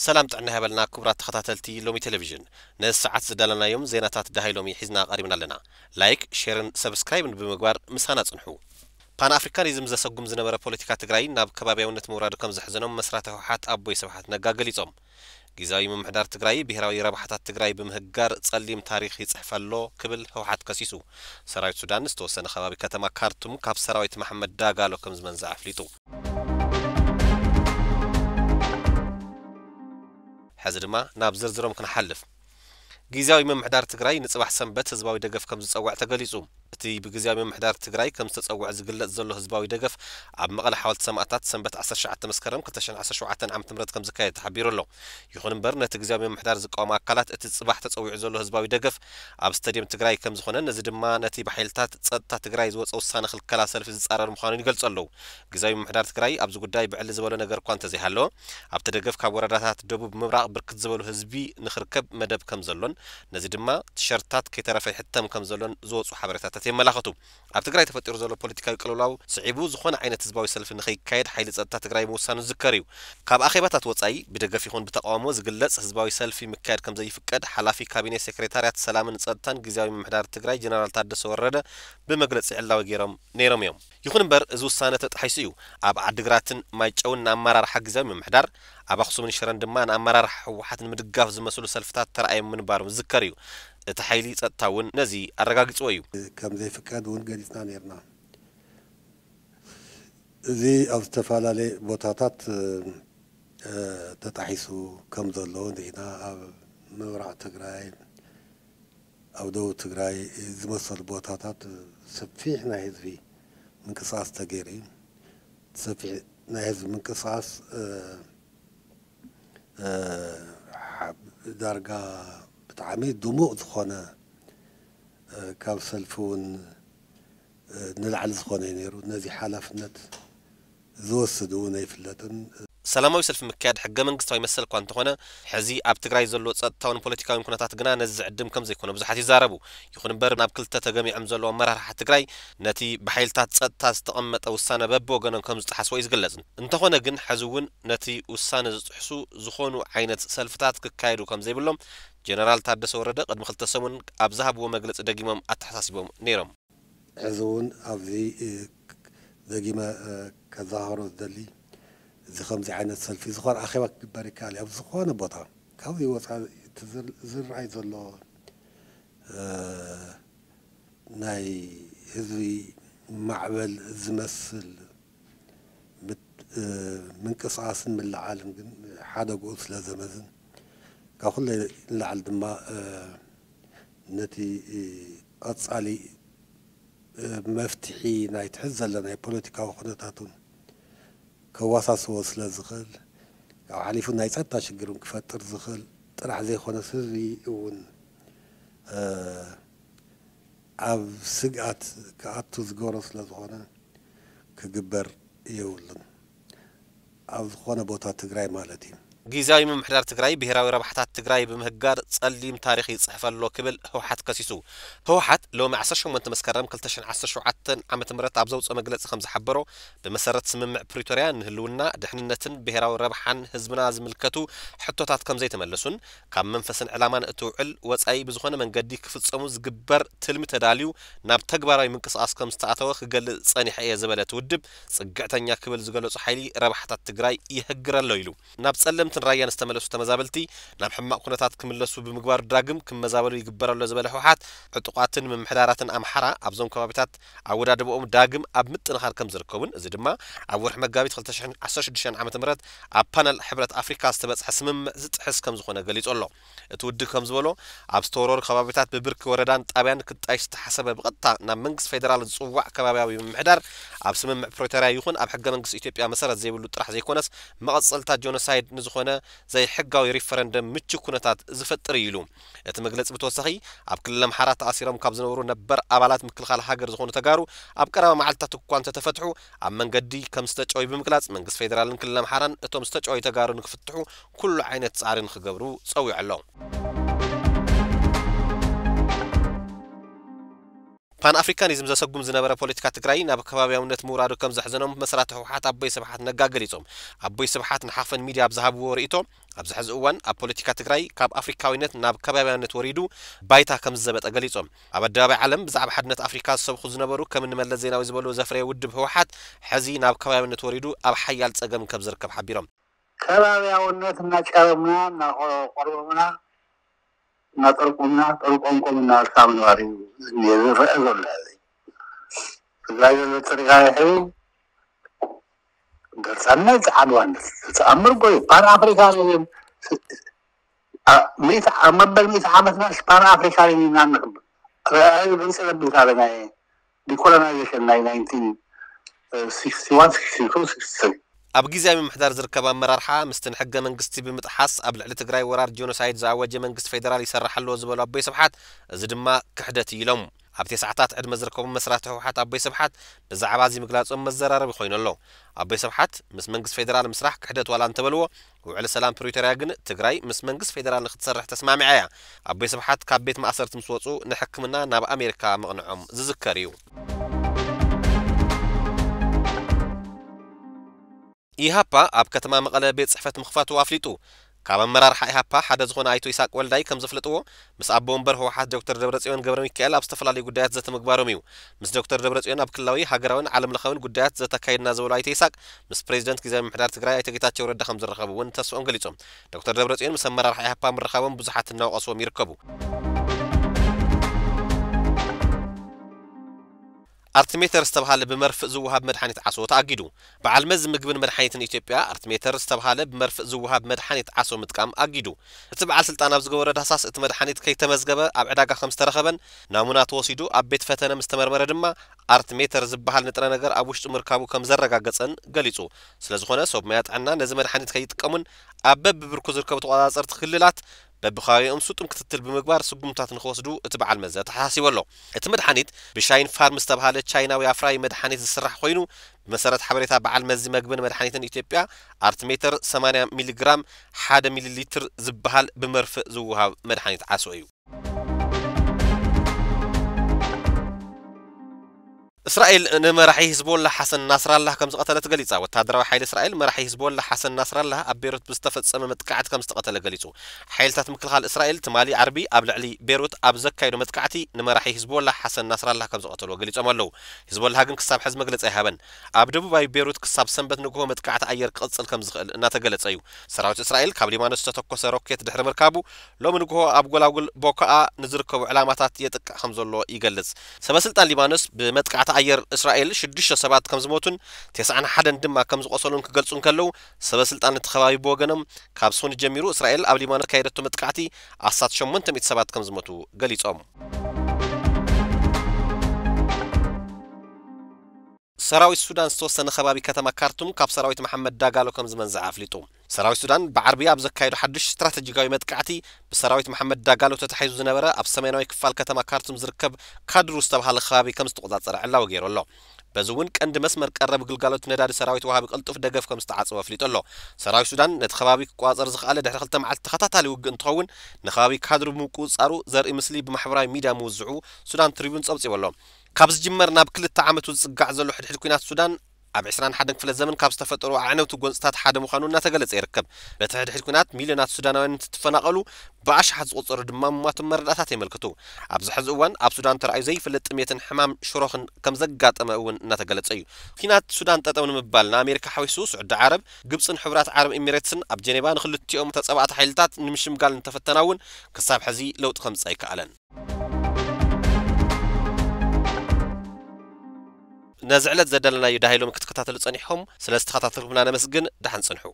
سلام طعنا هبلنا كبرات تخطاتلتي لومي تلفزيون ناس ساعات زدلنا يوم زيناتات دهي لومي حزنا قريبنا لنا لايك شيرن سبسكرايب بمقبار مسانا صنحو بان افريكانيزم زسقم زنبره بوليتيكا تግራይ ናብ ከባቢያውነት መውራዱ ከም ዘሕዘኖም መስራተ ህወሓት ኣቦይ ስብሓት ነጋ ገሊጾም ጊዜያዊ ምምሕዳር ትግራይ ብሄራዊ ረባሕታት ትግራይ በምህጋር ጸሊም ታሪኽ ይጽሕፈሎ ክብል ህወሓት ከሲሱ ሰራዊት ሱዳን ዝተወሰነ ከባቢ ከተማ ካርቱም ካብ ሰራዊት መሐመድ ዳጋሎ ከም ዝመንዛ ኣፍሊጡ حز ድማ ናብ ዝርዝሮም ክንሓልፍ ጊዜያዊ ምምሕዳር ትግራይ ንጽባሕ ሰንበት ህዝባዊ ደገፍ ከም ዝጸዋዕ ተገሊጹ እቲ ብጊዜያዊ ምምሕዳር ትግራይ ከም ዝተጸዋዕ ዝግለጽ ዘሎ ህዝባዊ ደገፍ ኣብ መቐለ ሓወልቲ ሰማዕታት ሰንበት 19 መስከረም 2017 ዓመተ ምህረት ከም ዝካየድ ተሓቢሩ ኣሎ ይኹን እምበር ነቲ ጊዜያዊ ምምሕዳር ዝቃወሙ ኣካላት እቲ ጽባሕ ተጸዊዑ ዘሎ ህዝባዊ ደገፍ ኣብ ስታድየም ትግራይ ከም ዝኾነ ነዚ ድማ ነቲ ብሓይልታት ጸጥታ ትግራይ ዝወፀ ውሳነ ክልከላ ሰልፊ ዝጻረር ምዃኑን ይገልጹ ኣለዉ ጊዜያዊ ምምሕዳር ትግራይ ኣብዚ ጉዳይ ብዕሊ ዝበሎ ነገር እኳ እንተዘይሃለወ ኣብቲ ደገፍ ካብ ወረዳታት ደቡብ ምብራቕ ብርክት ዝበሉ ህዝቢ ንኽርከብ መደብ ከም ዘሎን ነዚ ድማ ቲሸርታት ከይተረፈ ይሕተም ከም ዘሎን ዝወፁ ሓበሬታታት የመላኽቱ ኣብ ትግራይ ተፈጢሩ ዘሎ ፖለቲካዊ ቅልውላው ስዒቡ ዝኾነ ዓይነት ህዝባዊ ሰልፊ ንኸይካየድ ሓይሊ ጸጥታ ትግራይ ምውሳኑ ዝዝከር እዩ ካብ ኣኼባታት ወጻኢ ብደገፍ ይኹን ብተቃውሞ ዝግለጽ ህዝባዊ ሰልፊ ምካየድ ከም ዘይፍቀድ ሓላፊ ካቢኔ ሴክሬታርያት ሰላምን ጸጥታን ጊዜያዊ ምምሕዳር ትግራይ ጀነራል ታደሰ ወረደ ብመግለጺ ዕላዊ ገይሮም ነይሮም እዮም ይኹን እምበር እዚ ውሳነ ተጣሒሱ እዩ ኣብ ዓዲግራትን ማይጨውን ኣመራርሓ ጊዜያዊ ምምሕዳር ኣብ ኣኽሱምን ሽረን ድማ ንኣመራርሓ ህወሓት ንምድጋፍ ዝመስሉ ሰልፍታት ተራእዮም ምንባሮም ዝዝከር እዩ እቲ ሓይሊ ጸጥታ እውን ነዚ ኣረጋጊጽዎ እዩ ከም ዘይፍቀድ እውን ገሊጽና ነርና እዚ ኣብ ዝተፈላለዩ ቦታታት ተጣሒሱ ከም ዘሎ ንሪኢና ኣብ ምብራቕ ትግራይ ኣብ ደቡብ ትግራይ ዝመሰሉ ቦታታት ሰፊሕ ናይ ህዝቢ ምንቅስቓስ ተገይሩ እዩ ሰፊሕ ናይ ህዝቢ ምንቅስቓስ ዳርጋ ብጣዕሚ ድሙቕ ዝኾነ ካብ ሰልፊ እውን ንላዕሊ ዝኾነ እዩ ነይሩ ነዚ ሓላፍነት ዝወስድ እውን ኣይፍለጥን ሰላማዊ ሰልፊ ምክያድ ሕገ መንግስታዊ መሰል እኳ እንተኾነ ሕዚ ኣብ ትግራይ ዘሎ ጸጥታውን ፖለቲካውን ኩነታት ግና ነዚ ዝዕድም ከም ዘይኮነ ብዙሓት ይዛረቡ ይኹን እምበር ናብ ክልተ ተገሚዖም ዘሎ ኣመራርሓ ትግራይ ነቲ ብሓይልታት ጸጥታ ዝተቐመጠ ውሳነ በብወገኖም ከም ዝጠሓስዎ እዩ ዝግለጽ እንተኾነ ግን ሕዚ እውን ነቲ ውሳነ ዝጥሕሱ ዝኾኑ ዓይነት ሰልፍታት ክካየዱ ከም ዘይብሎም ጀነራል ታደሰ ወረደ ቅድሚ ክልተ ሰሙን ኣብ ዝሃብዎ መግለጺ ደጊሞም ኣተሓሳሲቦም ነይሮም ሕዚ እውን ኣብዚ ደጊመ ከዘኻኽሮ ዝደሊ እዚ ከምዚ ዓይነት ሰልፊ ዝኾነ ኣኼባ ክግበር ይከኣል ኣብ ዝኾነ ቦታ ካብዚ ወፃኢ ዝረኣይ ዘሎ ናይ ህዝቢ ማዕበል ዝመስል ምንቅስቓስን ምልዓልን ግን ሓደግኡ ስለ ዘመዝን ካብ ኩሉ ንላዕሊ ድማ ነቲ ቀጻሊ መፍትሒ ናይ ትሕዝ ዘለና ናይ ፖለቲካዊ ኩነታቱን ከዋሳስቦ ስለ ዝኽእል ካብ ሓሊፉ ናይ ጸጥታ ሽግርን ክፈጥር ዝኽእል ጥራሕ ዘይኮነስ ህዝቢ እውን ኣብ ስግኣት ክኣቱ ዝገብሮ ስለ ዝኾነ ክግበር የብሉን ኣብ ዝኾነ ቦታ ትግራይ ማለት እዩ ጊዜያዊ ምምሕዳር ትግራይ ብሄራዊ ረባሕታት ትግራይ በምህጋር ጸሊም ታሪኽ ይጽሕፈሎ ክብል ህወሓት ከሲሱ ህወሓት ሎሚ 18 መስከረም 2017 ዓመተ ምህረት ኣብ ዘውፅኦ መግለጺ ከም ዝሓበሮ ብመሰረት ስምምዕ ፕሪቶሪያ ንህልውና ድሕንነትን ብሄራዊ ረባሕን ህዝብና ዝምልከቱ ሕቶታት ከም ዘይተመለሱን ካብ መንፈስን ዕላማን እትውዕል ወጻኢ ብዝኾነ መንገዲ ክፍጸሙ ዝግበር ትልሚ ተዳልዩ ናብ ተግባራዊ ምንቅስቓስ ከም ዝተኣተወ ክገልጽ ጸኒሐ እየ ዝበለ ትውድብ ጽግዕተኛ ክብል ዝገለጹ ሓይሊ ረባሕታት ትግራይ ይህግረሎ ኢሉ ናብ ጸለም رايان استملسوا تمزابلتي نام حماق كنتات كملسوا بمقبار دراجم كمزابلو يقبروا له زبالة حوحات عطقاتن من محدارات أمحرة أبزون كوابتات عودا دبوم دراجم أبمت نهار كم زركون زد ما أول حماق جابت خلت عشان دشان عمت مرات أبانل حبرة أفريقيا استبت حسم زت حس كم زخونة قليت الله تود كم زبالو أبستورور كوابتات ببرك وردان أبيان كنت عايش تحسب بغطى نام منقص فيدرال صوع كوابي من محدار أبسم بروتريا يخون أب حق منقص إثيوبيا مسارات زي بلو طرح زي كونس مقصلتات جونوسايد نزخونة زي حقاوي ريفرندم متشو كونتات زفتر يلو እቲ መግለጽ ብተወሳኺ ኣብ ክልል ኣምሓራ ተኣሲሮም ካብ ዝነበሩ ነበር ኣባላት ምክልኻል ሃገር ዝኾኑ ተጋሩ ኣብ ቀረባ መዓልትታት እኳ እንተተፈትሑ ኣብ መንገዲ ከም ዝተጨወዩ ብምግላጽ መንግስቲ ፌደራልን ክልል ኣምሓራን እቶም ዝተጨወዩ ተጋሩ ንክፍትሑ ኩሉ ዓይነት ጻዕሪ ንክገብሩ ጸዊዑ ኣሎ ፓን አፍሪካኒዝም ዘሰጉም ዝነበረ ፖለቲካ ትግራይ ናብ ከባቢያውነት ምውራዱ ከም ዘሕዘኖም መስራተ ህወሓት አቦይ ስብሓት ነጋ ገሊጾም አቦይ ስብሓት ንሓፈን ሚድያ ብዝሃብዎ ርእቶ ኣብ ዝሕዚ እዋን ኣብ ፖለቲካ ትግራይ ካብ አፍሪካዊነት ናብ ከባቢያውነት ወሪዱ ባይታ ከም ዘበጠ ገሊጾም ኣብ ኣደባባይ ዓለም ብዛዕባ ሓድነት አፍሪካ ዝሰብኹ ዝነበሩ ከም ንመለስ ዜናዊ ዝበሉ ዘፍረየ ውድብ ህወሓት ሕዚ ናብ ከባቢያውነት ወሪዱ ኣብ ሓያል ጸገም ከም ዝርከብ ሓቢሮም ከባቢያውነት እናጨረምና እናቆርበምና እናጠርቁምና ጠርቆምቆምና እርካብ ነዋሪ ዝርአ ዘሎ ትግራይ ዘሎ ጥሪቃ ይሕቡ ገርሳነት ዓድዋነት ተኣምር ጎይ ፓን አፍሪካኒዝም መበል 100 ዓመትና ፓን አፍሪካኒዝም ናንቅብ ረአይ ብንሰለብታ ለናይ ዲኮሎናይዜሽን ናይ 1961 62 ኣብ ጊዜያዊ ምሕዳር ዝርከብ ኣመራርሓ ምስትን ሕገ መንግስቲ ብምጥሓስ ኣብ ልዕሊ ትግራይ ወራር ጆኖሳይድ ዝኣወጀ መንግስቲ ፌደራል ይሰርሓሎ ዝበሉ ኣቦይ ስብሓት እዚ ድማ ክሕደት ኢሎም ኣብ ተሰዓታት ዕድመ ዝርከቡ መስራቲ ህወሓት ኣቦይ ስብሓት ብዛዕባ እዚ ምግላጾም መዘራረቢ ኮይኑ ኣሎ ኣቦይ ስብሓት ምስ መንግስቲ ፌደራል ምስራሕ ክሕደት ዋላ እንተበልዎ ውዕሊ ሰላም ፕሪቶሪያ ግን ትግራይ ምስ መንግስቲ ፌደራል ንክትሰርሕ ተስማሚዓ እያ ኣቦይ ስብሓት ካብ ቤት ማእሰርቲ ምስ ወፁ ንሕክምና ናብ ኣሜሪካ መቕንዖም ዝዝከር እዩ ኢሃፓ ኣብ ከተማ መቐለ ቤት ጽሕፈት ምኽፋቱ ኣፍሊጡ ካብ ኣመራርሓ ኢሃፓ ሓደ ዝኾነ ኣይቶ ይስሐቅ ወልዳይ ከም ዘፍለጥዎ ምስ ኣቦ ወንበር ህወሓት ዶክተር ደብረጽዮን ገብረ ሚካኤል ኣብ ዝተፈላለዩ ጉዳያት ዘተመግባሮም እዩ ምስ ዶክተር ደብረጽዮን ኣብ ክልላዊ ሃገራውን ዓለም ለኻውን ጉዳያት ዘተካይድና ዝበሉ ኣይቶ ይስሐቅ ምስ ፕሬዚደንት ጊዜያዊ ምሕዳር ትግራይ ኣይተ ጌታቸው ረዳ ከም ዝረኸቡ እውን ተስፋኦም ገሊጾም ዶክተር ደብረጽዮን ምስ ኣመራርሓ ኢሃፓ ምርኻቦም ብዙሓት እናወቐስዎም ይርከቡ አርትሜተር ዝተባሃለ ብመርፍእ ዝውሃብ መድሓኒት ዓሶ ተኣጊዱ በዓል መዝ ምግብን መድሓኒትን ኢትዮጵያ አርትሜተር ዝተባሃለ ብመርፍእ ዝውሃብ መድሓኒት ዓሶ ምጥቃም ኣጊዱ እቲ በዓል ስልጣን ኣብ ዝገበረ ዳሳስ እቲ መድሓኒት ከይተመዝገበ ኣብ ዕዳጋ ከም ዝተረኸበን ናሙና ተወሲዱ ኣብ ቤት ፈተነ ምስ ተመርመረ ድማ አርትሜተር ዝበሃል ንጥረ ነገር ኣብ ውሽጡ ምርካቡ ከም ዘረጋገጸን ገሊጹ ስለዝኾነ ሰብ ሞያ ጥዕና ነዚ መድሓኒት ከይጥቀሙን ኣብ በብብርኩ ዝርከቡ ተቆጻጸርቲ ክልላት በብኻዊኦም ሱጡም ክትትል ብምግባር ስጉምታት ንኽወስዱ እቲ በዓል መዘ ተሓሲቡ ኣሎ እቲ መድሓኒት ብሻይን ፋርም ዝተባሃለ ቻይናዊ ኣፍራይ መድሓኒት ዝስራሕ ኮይኑ ብመሰረት ሓበሬታ በዓል መዚ መግብን መድሓኒትን ኢትዮጵያ አርትሜተር 80 ሚሊግራም 1 ሚሊ ሊትር ዝበሃል ብመርፍእ ዝውሃብ መድሓኒት ዓሶ እዩ እስራኤል ንመራሒ ሂዝቦላ ሐሰን ናስራላህ ከም ዝቀተለት ገሊጻ ወታደራዊ ሓይሊ እስራኤል መራሒ ሂዝቦላ ሐሰን ናስራላህ ኣብ ቤይሩት ብዝተፈጸመ መጥቃዕቲ ከም ዝተቀተለ ገሊጹ ሓይልታት ምክልኻል እስራኤል ትማሊ ዓርቢ ኣብ ልዕሊ ቤይሩት ኣብ ዘካይዶ መጥቃዕቲ ንመራሒ ሂዝቦላ ሐሰን ናስራላህ ከም ዝቀተልዎ ገሊጾም ኣለዉ ሂዝቦላ ግን ክሳብ ሕዚ መግለጺ ኣይሃበን ኣብ ደቡባዊ ቤይሩት ክሳብ ሰንበት ንግሆ መጥቃዕቲ ኣየር ክቕጽል ከም ዝኽእል እናተገለጸ እዩ ሰራዊት እስራኤል ካብ ሊባኖስ ዝተተኮሰ ሮኬት ድሕሪ ምርካቡ ሎሚ ንግሆ ኣብ ጎላጉል ቦካኣ ንዝርከቡ ዕላማታት የጥቃዕ ከም ዘሎ ይገልጽ ሰበስልጣን ሊባኖስ ብመጥቃዕቲ ኣየር እስራኤል 6 ሰባት ከም ዝሞቱን 91 ድማ ከም ዝቆሰሉን ክገልጹን ከለው ሰበስልጣን ተኸባቢ በወገኖም ካብ ሶኒ ጀሚሩ እስራኤል ኣብ ሊባኖስ ካይደቶ መጥቃዕቲ 800 ሰባት ከም ዝሞቱ ገሊጾም ሰራዊት ሱዳን ዝተወሰነ ከባቢ ከተማ ካርቱም ካብ ሰራዊት መሐመድ ዳጋሎ ከም ዝመንዝዕ ኣፍሊጡ ሰራዊት ሱዳን ብዓርቢ ኣብ ዘካይዶ ሓድሽ ስትራቴጂካዊ መጥቃዕቲ ብሰራዊት መሐመድ ዳጋሎ ተተሓይዙ ዝነበረ ኣብ ሰሜናዊ ክፋል ከተማ ካርቱም ዝርከብ ካድሩ ዝተባሃለ ከባቢ ከም ዝተቆጻጸረ ዕላው ገይሩ ኣሎ በዝውን ቀንዲ መስመር ቀረብ ግልጋሎት ነዳዲ ሰራዊት ወሃቢ ቅልጡፍ ደገፍ ከም ዝተዓጽወ ኣፍሊጡ ኣሎ ሰራዊት ሱዳን ነቲ ከባቢ ክቋጸር ዝኽኣለ ድሕሪ 2 መዓልቲ ተኸታታሊ ውግእ እንትኸውን ንከባቢ ካድሩ ምቁጻሩ ዘርኢ ምስሊ ብማሕበራዊ ሚድያ ምውዝዑ ሱዳን ትሪቡን ጸብጺቡ ኣሎ ካብ ዝጅመር ናብ 2 ዓመት ዝጽጋዕ ዘሎ ሕድሕድ ኩናት ሱዳን ኣብ 21 ክፍለ ዘመን ካብ ዝተፈጠሩ ኣዕነውቲ ጎንጽታት ሓደ ምዃኑ እናተገለጸ ይርከብ በቲ ሕድሕድ ኩናት ሚልዮናት ሱዳናውያን እንትፈናቐሉ ብኣሽሓት ዝቆጸሩ ድማ ምሟቶም መረዳእታት የመልክቱ ኣብዚ ሕዚ እዋን ኣብ ሱዳን ተራእዩ ዘይፍለጥ ጥሜትን ሕማም ሽሮኽን ከም ዘጋጠመ እውን እናተገለጸ እዩ ኩናት ሱዳን ጠጠው ንምባል ንኣሜሪካ ሓዊሱ ስዑድ ዓረብ ግብፅን ሕብራት ዓረብ ኤሚሬትስን ኣብ ጀኔቫ ንኽልቲኦም ተጸባእቲ ሓይልታት ንምሽምጋል እንተፈተና እውን ክሳብ ሕዚ ለውጢ ከምጽእ ኣይከኣለን نزعلت زدلنا يدهيلهم كتكتاتل صنيحهم سلست خطاتلهم لا نمسجن دحن صنحو